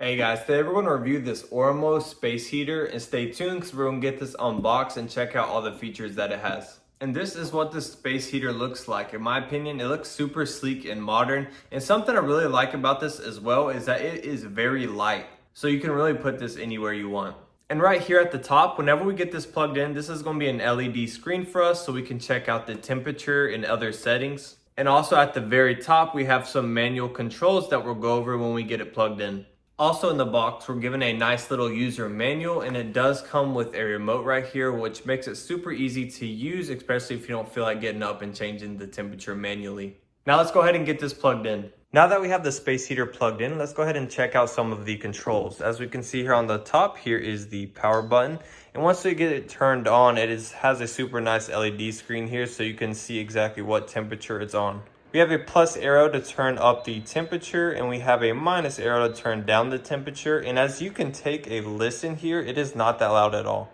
Hey guys, today we're going to review this Oraimo Space Heater, and stay tuned because we're going to get this unboxed and check out all the features that it has. And this is what this space heater looks like. In my opinion, it looks super sleek and modern, and something I really like about this as well is that it is very light. So you can really put this anywhere you want. And right here at the top, whenever we get this plugged in, this is going to be an LED screen for us so we can check out the temperature and other settings. And also at the very top, we have some manual controls that we'll go over when we get it plugged in. Also in the box, we're given a nice little user manual, and it does come with a remote right here, which makes it super easy to use, especially if you don't feel like getting up and changing the temperature manually. Now let's go ahead and get this plugged in. Now that we have the space heater plugged in, let's go ahead and check out some of the controls. As we can see here on the top, here is the power button. And once we get it turned on, has a super nice LED screen here so you can see exactly what temperature it's on. We have a plus arrow to turn up the temperature, and we have a minus arrow to turn down the temperature. And as you can take a listen here, it is not that loud at all.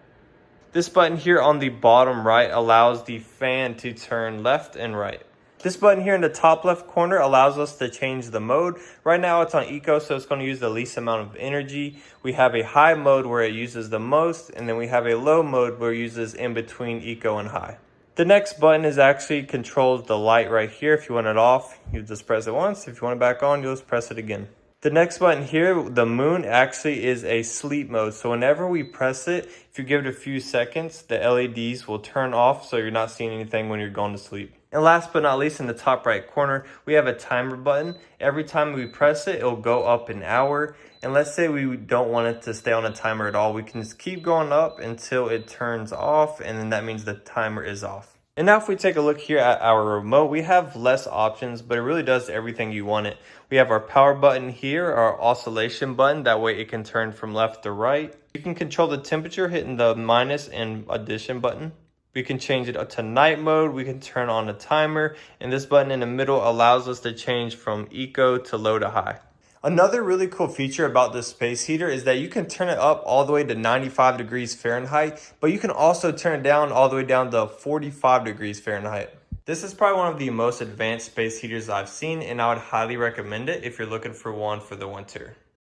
This button here on the bottom right allows the fan to turn left and right. This button here in the top left corner allows us to change the mode. Right now it's on eco, so it's going to use the least amount of energy. We have a high mode where it uses the most, and then we have a low mode where it uses in between eco and high. The next button is actually controls the light right here. If you want it off, you just press it once. If you want it back on, you'll just press it again. The next button here, the moon, actually is a sleep mode. So whenever we press it, if you give it a few seconds, the LEDs will turn off so you're not seeing anything when you're going to sleep. And last but not least, in the top right corner, we have a timer button. Every time we press it, it'll go up an hour. And let's say we don't want it to stay on a timer at all. We can just keep going up until it turns off, and then that means the timer is off. And now if we take a look here at our remote, we have less options, but it really does everything you want it. We have our power button here, our oscillation button. That way it can turn from left to right. You can control the temperature hitting the minus and addition button. We can change it to night mode. We can turn on a timer. And this button in the middle allows us to change from eco to low to high. Another really cool feature about this space heater is that you can turn it up all the way to 95 degrees Fahrenheit, but you can also turn it down all the way down to 45 degrees Fahrenheit. This is probably one of the most advanced space heaters I've seen, and I would highly recommend it if you're looking for one for the winter.